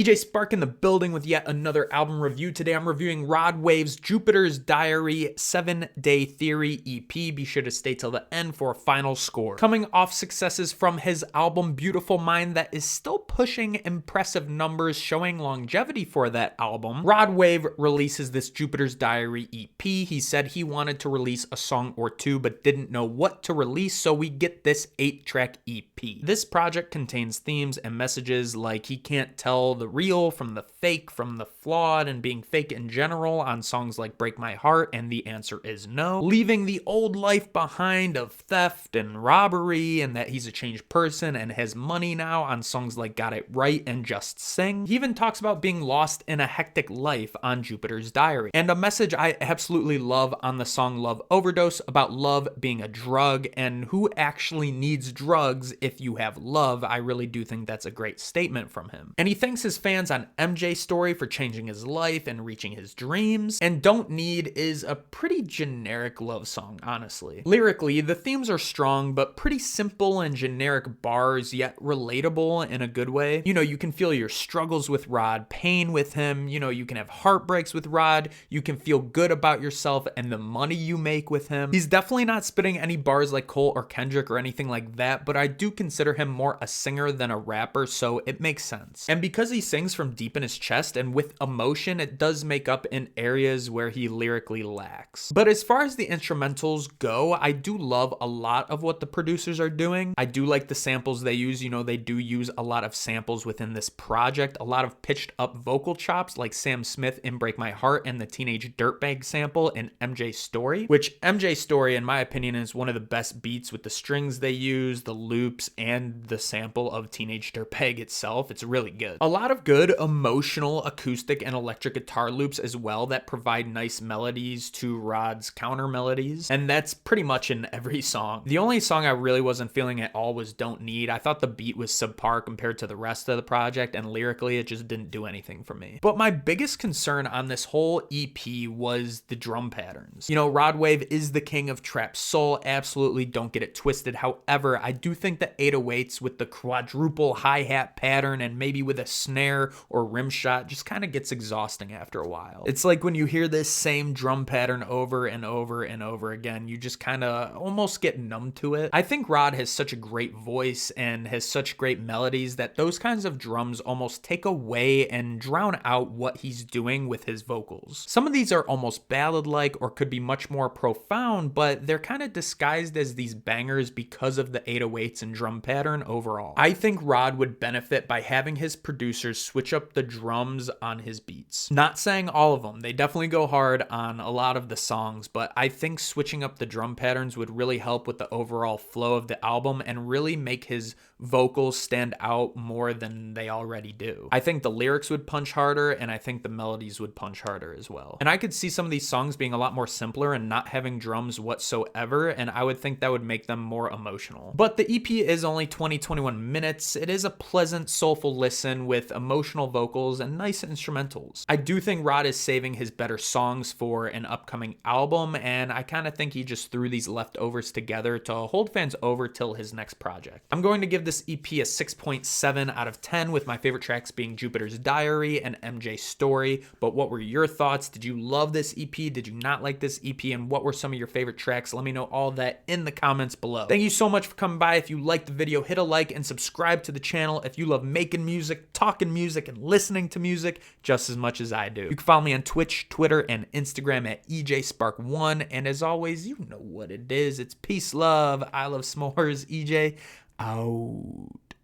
EJ Spark in the building with yet another album review. Today I'm reviewing Rod Wave's Jupiter's Diary 7-Day Theory EP. Be sure to stay till the end for a final score. Coming off successes from his album Beautiful Mind that is still pushing impressive numbers, showing longevity for that album, Rod Wave releases this Jupiter's Diary EP. He said he wanted to release a song or two but didn't know what to release, so we get this 8-track EP. This project contains themes and messages like he can't tell the real from the fake, from the flawed, and being fake in general on songs like Break My Heart and The Answer Is No, leaving the old life behind of theft and robbery and that he's a changed person and has money now on songs like Got It Right and Just Sing. He even talks about being lost in a hectic life on Jupiter's Diary, and a message I absolutely love on the song Love Overdose about love being a drug and who actually needs drugs if you have love. I really do think that's a great statement from him. And he thanks his fans on MJ Story for changing his life and reaching his dreams. And Don't Need is a pretty generic love song, honestly. Lyrically, the themes are strong, but pretty simple and generic bars, yet relatable in a good way. You know, you can feel your struggles with Rod, pain with him, you know, you can have heartbreaks with Rod, you can feel good about yourself and the money you make with him. He's definitely not spitting any bars like Cole or Kendrick or anything like that, but I do consider him more a singer than a rapper, so it makes sense. And because he sings from deep in his chest and with emotion, it does make up in areas where he lyrically lacks. But as far as the instrumentals go, I do love a lot of what the producers are doing. I do like the samples they use. You know, they do use a lot of samples within this project, a lot of pitched up vocal chops like Sam Smith in Break My Heart and the Teenage Dirtbag sample in MJ Story, which MJ Story, in my opinion, is one of the best beats with the strings they use, the loops, and the sample of Teenage Dirtbag itself. It's really good. A lot of good emotional acoustic and electric guitar loops as well that provide nice melodies to Rod's counter melodies, and that's pretty much in every song. The only song I really wasn't feeling at all was Don't Need. I thought the beat was subpar compared to the rest of the project, and lyrically it just didn't do anything for me. But my biggest concern on this whole EP was the drum patterns. You know, Rod Wave is the king of trap soul, absolutely, don't get it twisted. However, I do think the 808s with the quadruple hi-hat pattern and maybe with a snare or rim shot just kind of gets exhausting after a while. It's like when you hear this same drum pattern over and over and over again, you just kind of almost get numb to it. I think Rod has such a great voice and has such great melodies that those kinds of drums almost take away and drown out what he's doing with his vocals. Some of these are almost ballad-like or could be much more profound, but they're kind of disguised as these bangers because of the 808s and drum pattern overall. I think Rod would benefit by having his producers switch up the drums on his beats. Not saying all of them, they definitely go hard on a lot of the songs, but I think switching up the drum patterns would really help with the overall flow of the album and really make his vocals stand out more than they already do. I think the lyrics would punch harder, and I think the melodies would punch harder as well. And I could see some of these songs being a lot more simpler and not having drums whatsoever, and I would think that would make them more emotional. But the EP is only 20-21 minutes. It is a pleasant, soulful listen with emotional vocals and nice instrumentals. I do think Rod is saving his better songs for an upcoming album, and I kind of think he just threw these leftovers together to hold fans over till his next project. I'm going to give this EP a 6.7 out of 10, with my favorite tracks being Jupiter's Diary and MJ Story. But what were your thoughts? Did you love this EP? Did you not like this EP? And what were some of your favorite tracks? Let me know all that in the comments below. Thank you so much for coming by. If you liked the video, hit a like and subscribe to the channel if you love making music, talking music, and listening to music just as much as I do. You can follow me on Twitch, Twitter, and Instagram at EJSpark1. And as always, you know what it is. It's peace, love. I love s'mores. EJ out.